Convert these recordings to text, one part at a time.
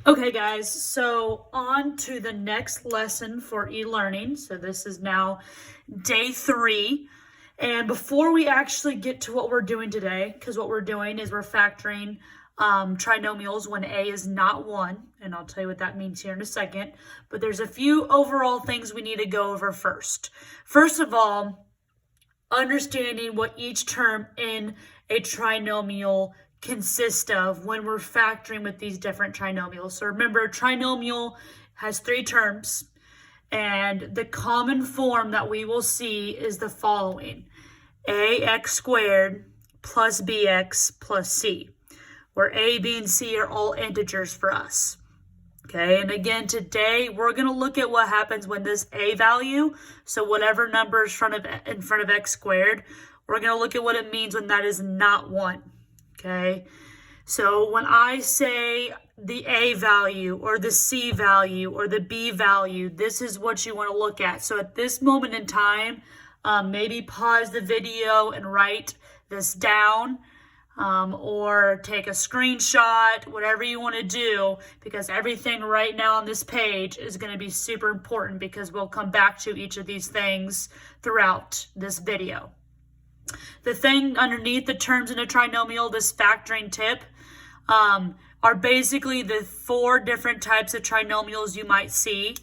Okay, guys, so on to the next lesson for e-learning. So this is now day 3. And before we actually get to what we're doing today, because what we're doing is we're factoring trinomials when a is not 1. And I'll tell you what that means here in a second. But there's a few overall things we need to go over first. First of all, understanding what each term in a trinomial consist of when we're factoring with these different trinomials. So remember, a trinomial has 3 terms, and the common form that we will see is the following: ax squared plus bx plus c, where a, b, and c are all integers for us. Okay, and again, today we're going to look at what happens when this a value, so whatever number is in front of x squared, we're going to look at what it means when that is not 1. Okay, so when I say the a value or the c value or the b value, this is what you want to look at. So at this moment in time, maybe pause the video and write this down. Or take a screenshot, whatever you want to do, because everything right now on this page is going to be super important, because we'll come back to each of these things throughout this video. The thing underneath the terms in a trinomial, this factoring tip, are basically the 4 different types of trinomials you might see.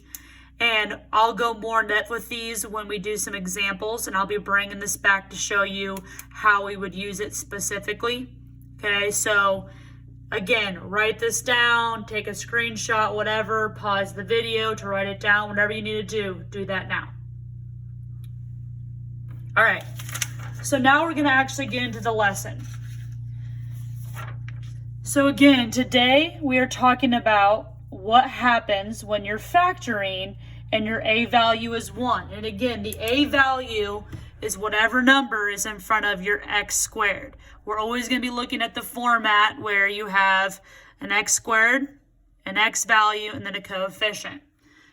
And I'll go more in depth with these when we do some examples, and I'll be bringing this back to show you how we would use it specifically. Okay, so again, write this down, take a screenshot, whatever, pause the video to write it down, whatever you need to do that now. All right, so now we're going to actually get into the lesson. So again, today we are talking about what happens when you're factoring and your a value is 1. And again, the a value is whatever number is in front of your x squared. We're always going to be looking at the format where you have an x squared, an x value, and then a coefficient.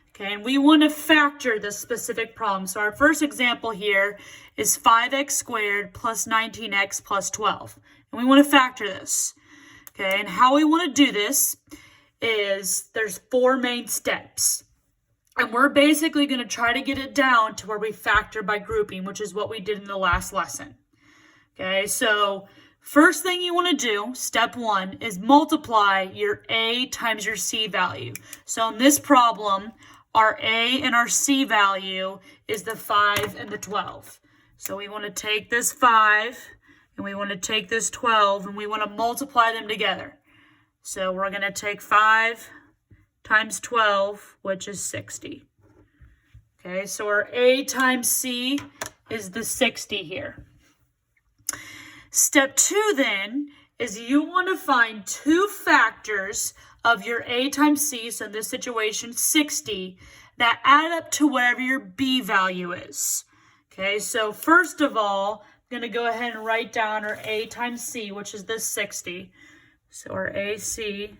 Okay, and we want to factor this specific problem. So our first example here is 5x squared plus 19x plus 12. And we want to factor this. Okay, and how we want to do this is there's 4 main steps. And we're basically going to try to get it down to where we factor by grouping, which is what we did in the last lesson. Okay, so first thing you want to do, step 1, is multiply your a times your c value. So in this problem, our a and our c value is the 5 and the 12. So we want to take this 5 and we want to take this 12 and we want to multiply them together. So we're going to take 5 times 12, which is 60. Okay, so our a times c is the 60 here. Step 2 then is you want to find 2 factors of your a times c, so in this situation 60, that add up to whatever your b value is. Okay, so first of all, I'm going to go ahead and write down our a times c, which is this 60. So our AC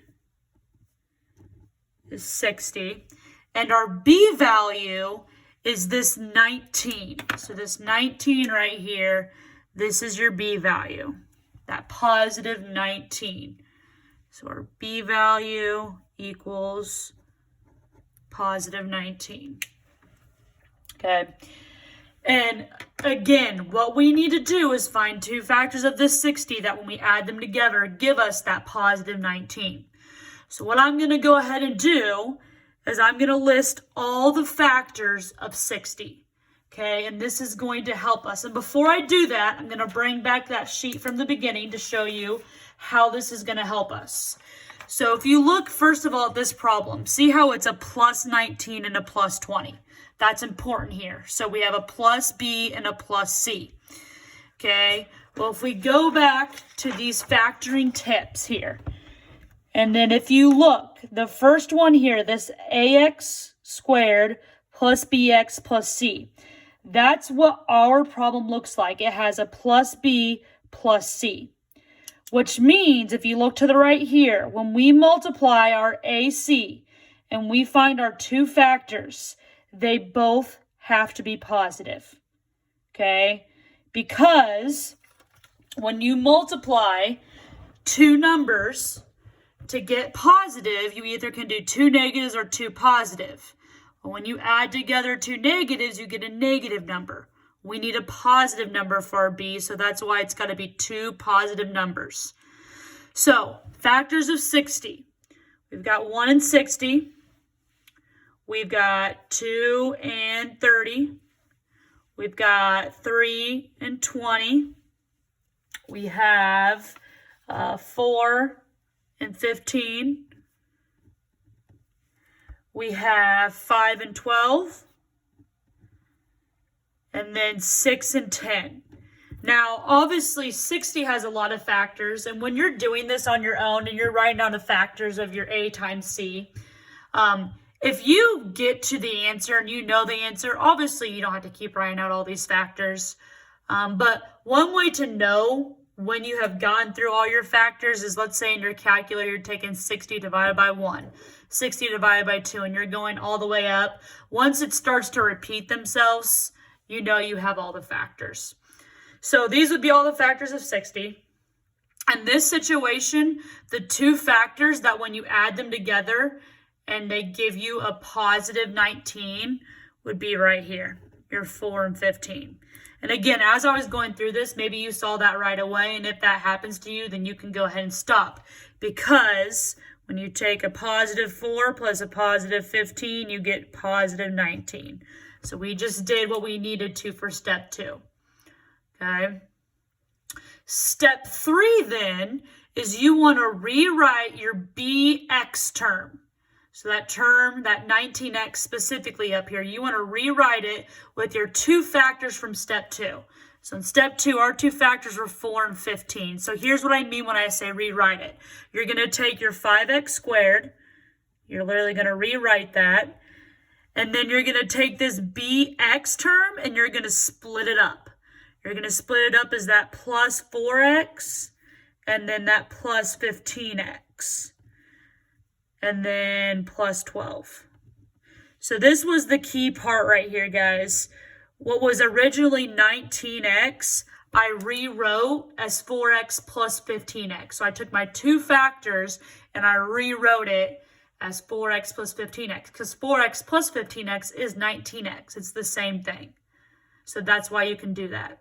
is 60. And our B value is this 19. So this 19 right here, this is your B value, that positive 19. So our B value equals positive 19. Okay. And again, what we need to do is find 2 factors of this 60 that when we add them together, give us that positive 19. So what I'm going to go ahead and do is I'm going to list all the factors of 60. Okay, and this is going to help us. And before I do that, I'm going to bring back that sheet from the beginning to show you how this is going to help us. So if you look, first of all, at this problem, see how it's a plus 19 and a plus 20. That's important here. So we have a plus B and a plus C. Okay, well, if we go back to these factoring tips here, and then if you look, the first one here, this ax squared plus bx plus c, that's what our problem looks like. It has a plus b plus c, which means if you look to the right here, when we multiply our AC and we find our 2 factors, they both have to be positive, okay? Because when you multiply 2 numbers, to get positive, you either can do two negatives or two positive. Well, when you add together two negatives, you get a negative number. We need a positive number for our b, so that's why it's got to be two positive numbers. So, factors of 60. We've got 1 and 60. We've got 2 and 30. We've got 3 and 20. We have 4 and 15. We have 5 and 12. And then 6 and 10. Now, obviously, 60 has a lot of factors, and when you're doing this on your own and you're writing down the factors of your A times C, if you get to the answer and you know the answer, obviously you don't have to keep writing out all these factors. But one way to know when you have gone through all your factors is, let's say in your calculator, you're taking 60 divided by 1, 60 divided by 2, and you're going all the way up. Once it starts to repeat themselves, you know you have all the factors. So these would be all the factors of 60. In this situation, the two factors that when you add them together and they give you a positive 19 would be right here, your 4 and 15. And again, as I was going through this, maybe you saw that right away, and if that happens to you, then you can go ahead and stop, because when you take a positive 4 plus a positive 15, you get positive 19. So we just did what we needed to for step 2. Okay. Step 3 then is you want to rewrite your bx term. So that term, that 19x specifically up here, you want to rewrite it with your two factors from step 2. So in step 2, our two factors were 4 and 15. So here's what I mean when I say rewrite it. You're going to take your 5x squared. You're literally going to rewrite that. And then you're going to take this bx term and you're going to split it up. You're going to split it up as that plus 4x and then that plus 15x and then plus 12. So this was the key part right here, guys. What was originally 19x, I rewrote as 4x plus 15x. So I took my two factors and I rewrote it as 4x plus 15x, because 4x plus 15x is 19x. It's the same thing. So that's why you can do that.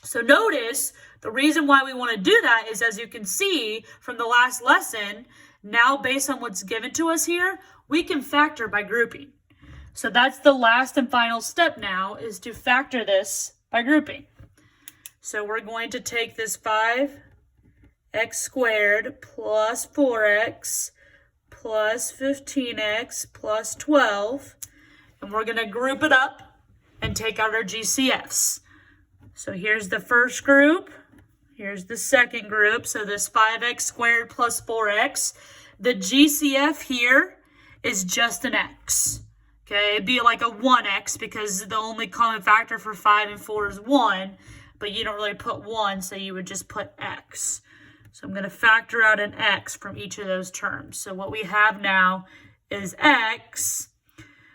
So notice the reason why we want to do that is, as you can see from the last lesson, now based on what's given to us here, we can factor by grouping. So that's the last and final step now, is to factor this by grouping. So we're going to take this 5x squared plus 4x plus 15x plus 12, and we're going to group it up and take out our GCFs. So here's the first group, here's the second group, so this 5x squared plus 4x, the GCF here is just an x, okay? It'd be like a 1x because the only common factor for 5 and 4 is 1, but you don't really put 1, so you would just put x. So I'm going to factor out an x from each of those terms. So what we have now is x.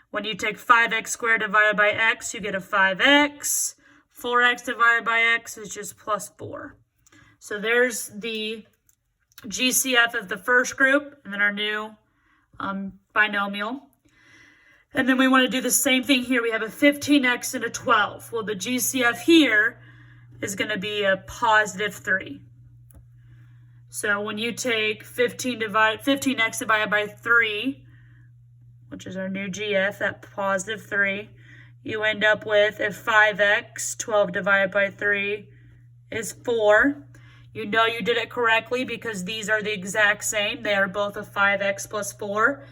When you take 5x squared divided by x, you get a 5x. 4x divided by x is just plus 4. So there's the GCF of the first group, and then our new binomial. And then we want to do the same thing here. We have a 15x and a 12. Well, the GCF here is going to be a positive 3. So when you take 15x divided by 3, which is our new GF, that positive 3, you end up with a 5x, 12 divided by 3 is 4. You know you did it correctly because these are the exact same. They are both a 5x plus 4.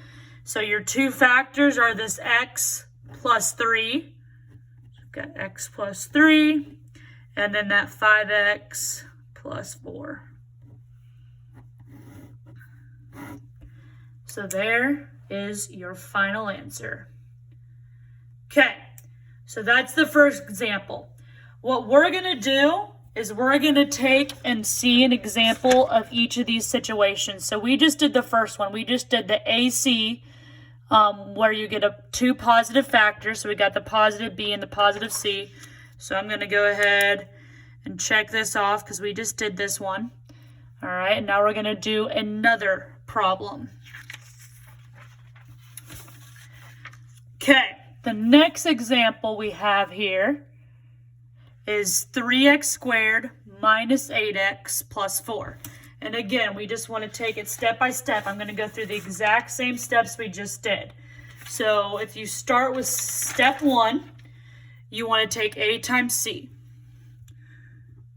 So your two factors are this x plus 3. We've got x plus 3, and then that 5x plus 4. So there is your final answer. Okay, so that's the first example. What we're going to do is we're going to take and see an example of each of these situations. So we just did the first one. We just did the AC, where you get two positive factors. So we got the positive B and the positive C. So I'm going to go ahead and check this off because we just did this one. All right, now we're going to do another problem. Okay, the next example we have here is 3x squared minus 8x plus 4. And again, we just want to take it step by step. I'm going to go through the exact same steps we just did. So if you start with step 1, you want to take a times c.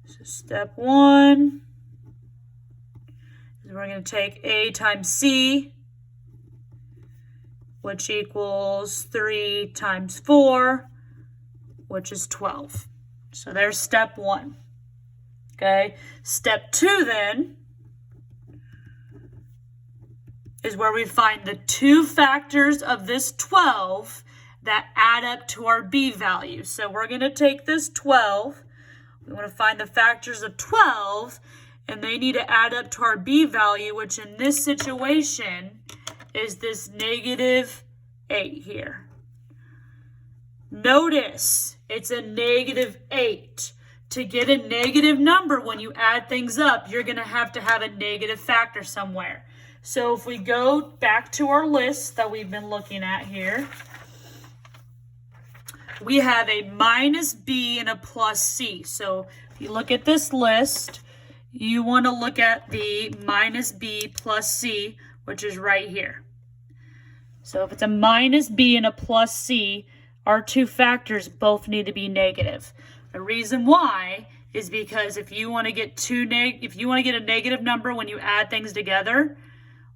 So step 1 is we're going to take a times c, which equals 3 times 4, which is 12. So there's step 1. Okay, step 2 then is where we find the two factors of this 12 that add up to our b value. So we're going to take this 12, we want to find the factors of 12, and they need to add up to our b value, which in this situation is this negative 8 here. Notice it's a negative 8. To get a negative number when you add things up, you're going to have a negative factor somewhere. So if we go back to our list that we've been looking at here, we have a minus b and a plus c. So if you look at this list, you want to look at the minus b plus c, which is right here. So if it's a minus b and a plus c, our two factors both need to be negative. The reason why is because if you want to get a negative number when you add things together,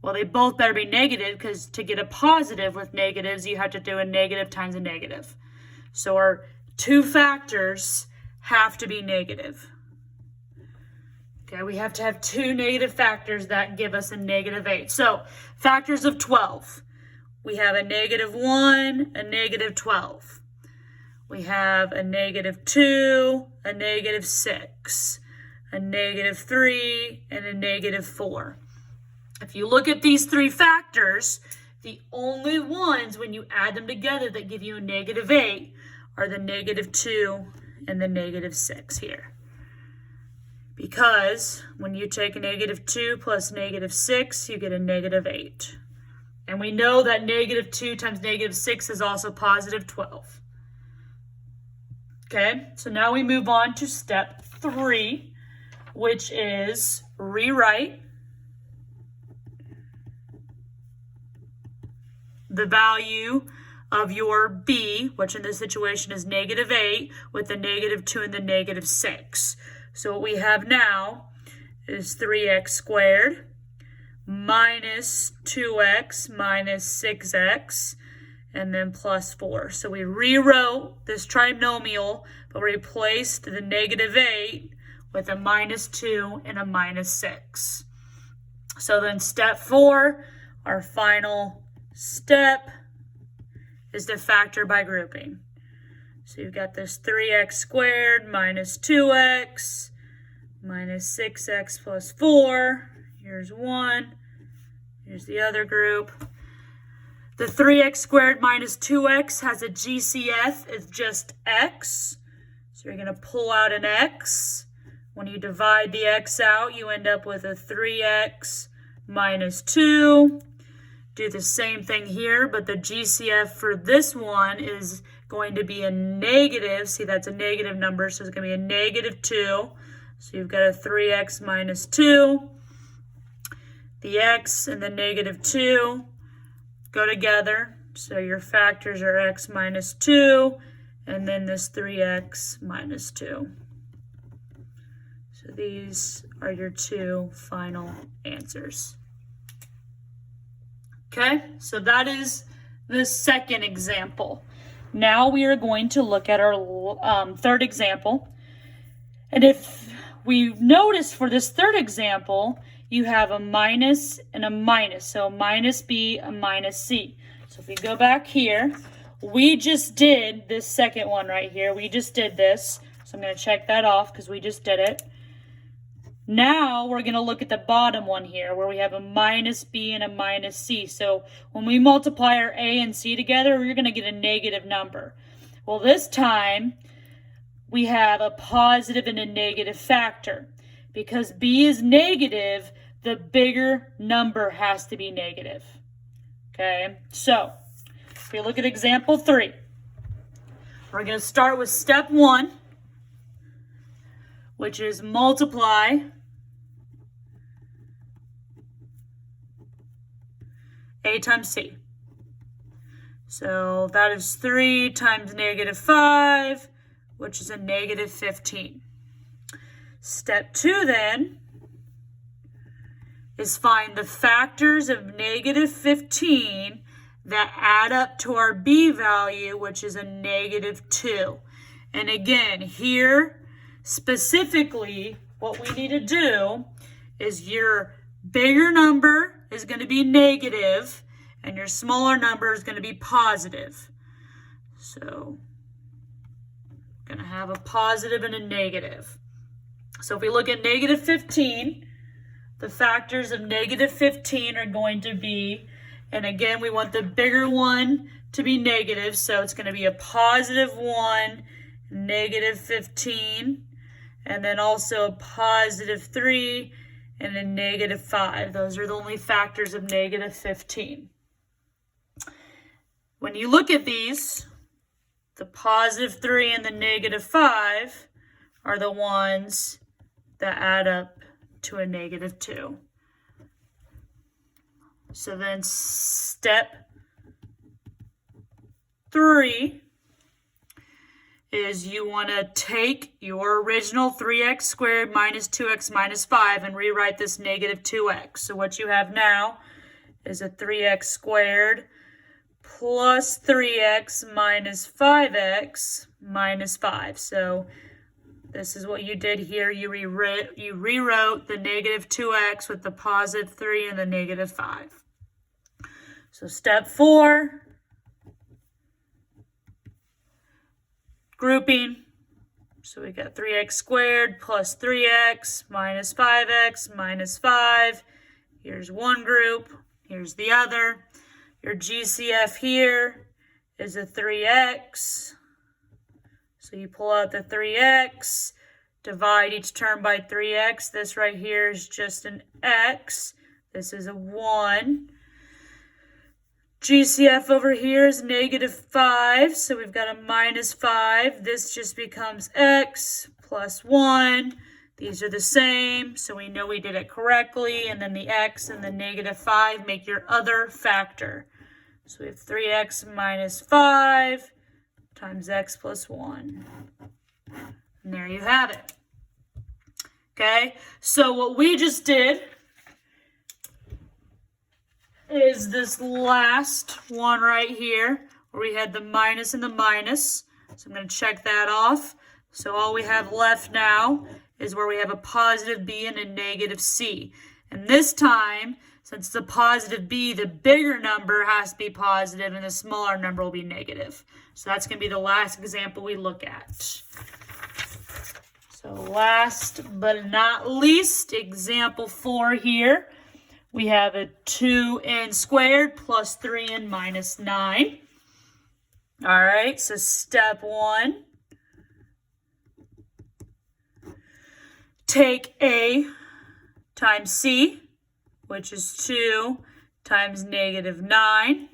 well, they both better be negative, because to get a positive with negatives, you have to do a negative times a negative. So our two factors have to be negative. Okay, we have to have two negative factors that give us a negative 8. So factors of 12. We have a negative 1, a negative 12. We have a negative 2, a negative 6, a negative 3, and a negative 4. If you look at these three factors, the only ones when you add them together that give you a negative 8 are the negative 2 and the negative 6 here. Because when you take a negative 2 plus negative 6, you get a negative 8. And we know that negative 2 times negative 6 is also positive 12. Okay, so now we move on to step 3, which is rewrite the value of your b, which in this situation is negative 8, with the negative 2 and the negative 6. So what we have now is 3x squared minus 2x minus 6x, and then plus 4. So we rewrote this trinomial, but replaced the negative 8 with a minus 2 and a minus 6. So then step 4, our final step, is to factor by grouping. So you've got this 3x squared minus 2x minus 6x plus 4. Here's one. Here's the other group. The 3x squared minus 2x has a GCF. It's just x. So you're going to pull out an x. When you divide the x out, you end up with a 3x minus 2. Do the same thing here, but the GCF for this one is going to be a negative. See, that's a negative number, so it's going to be a negative 2. So you've got a 3x minus 2. The x and the negative 2 go together. So your factors are x minus 2, and then this 3x minus 2. So these are your two final answers. Okay, so that is the second example. Now we are going to look at our third example. And if we've noticed for this third example, you have a minus and a minus. So a minus b, a minus c. So if we go back here, we just did this second one right here. We just did this. So I'm going to check that off because we just did it. Now we're going to look at the bottom one here where we have a minus b and a minus c. So when we multiply our a and c together, we're going to get a negative number. Well, this time we have a positive and a negative factor. Because b is negative, the bigger number has to be negative. Okay, so if we look at example 3, we're going to start with step 1, which is multiply A times C. So that is 3 times negative 5, which is a negative 15. Step 2 then is find the factors of negative 15 that add up to our B value, which is a negative 2. And again, here specifically, what we need to do is your bigger number is going to be negative and your smaller number is going to be positive. So going to have a positive and a negative. So if we look at negative 15, the factors of negative 15 are going to be, and again, we want the bigger one to be negative, so it's going to be a positive 1, negative 15, and then also a positive 3 and a negative 5. Those are the only factors of negative 15. When you look at these, the positive 3 and the negative 5 are the ones that add up to a negative 2. So then step 3 is you want to take your original 3x squared minus 2x minus 5 and rewrite this negative 2x. So what you have now is a 3x squared plus 3x minus 5x minus 5. So this is what you did here. You rewrote the negative 2x with the positive 3 and the negative 5. So step 4, grouping. So we got 3x squared plus 3x minus 5x minus 5. Here's one group. Here's the other. Your GCF here is a 3x. So you pull out the 3x, divide each term by 3x. This right here is just an x. This is a 1. GCF over here is negative 5, so we've got a minus 5. This just becomes x plus 1. These are the same, so we know we did it correctly. And then the x and the negative 5 make your other factor. So we have 3x minus 5 times x plus 1. And there you have it. Okay, so what we just did is this last one right here, where we had the minus and the minus. So I'm going to check that off. So all we have left now is where we have a positive b and a negative c. And this time, since it's a positive b, the bigger number has to be positive and the smaller number will be negative. So that's going to be the last example we look at. So last but not least, example 4 here. We have a 2n squared plus 3n minus 9. All right, so step 1. Take a times c, which is 2 times negative 9,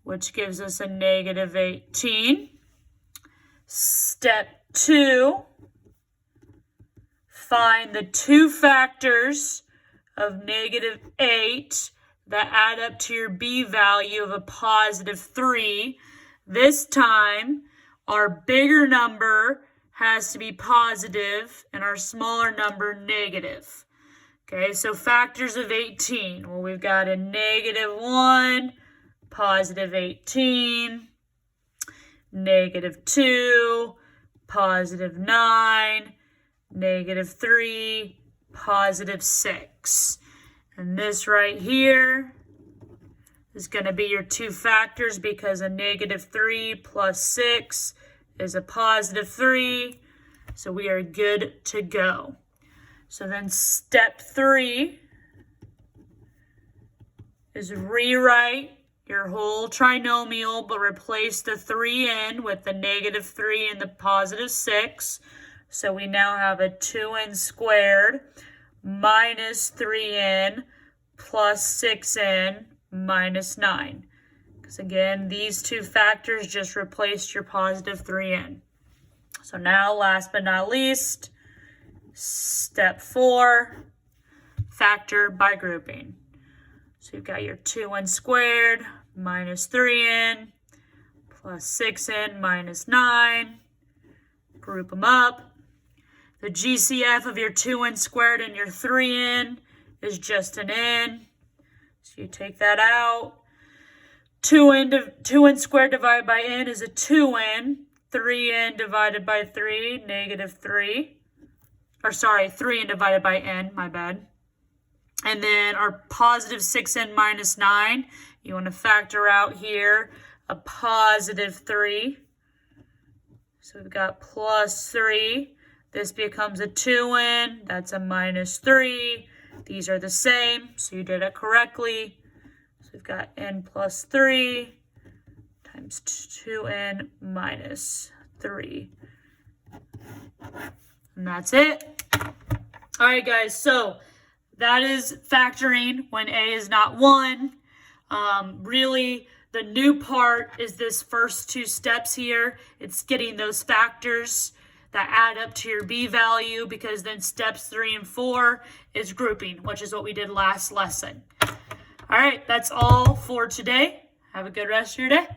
which gives us a negative 18. Step 2. Find the two factors of negative 8 that add up to your b value of a positive 3. This time, our bigger number has to be positive and our smaller number negative. Okay, so factors of 18. Well, we've got a negative 1, positive 18, negative 2, positive 9, negative 3, positive 6. And this right here is going to be your two factors because a negative 3 plus 6 is a positive 3. So we are good to go. So then step 3 is rewrite your whole trinomial, but replace the 3n with the negative 3 and the positive 6. So we now have a 2n squared minus 3n plus 6n minus 9. Because again, these two factors just replaced your positive 3n. So now, last but not least, step 4, factor by grouping. So you've got your 2n squared minus 3n plus 6n minus 9. Group them up. The GCF of your 2n squared and your 3n is just an n. So you take that out. 2n squared divided by n is a 2n. 3n divided by 3, negative 3. Or sorry, 3n divided by n, my bad. And then our positive 6n minus 9, you want to factor out here a positive 3. So we've got plus 3. This becomes a 2n. That's a minus 3. These are the same, so you did it correctly. So we've got n plus 3 times 2n minus 3. And that's it. All right, guys, so that is factoring when a is not 1. Really, the new part is this first two steps here. It's getting those factors that add up to your b value, because then steps 3 and 4 is grouping, which is what we did last lesson. All right, that's all for today. Have a good rest of your day.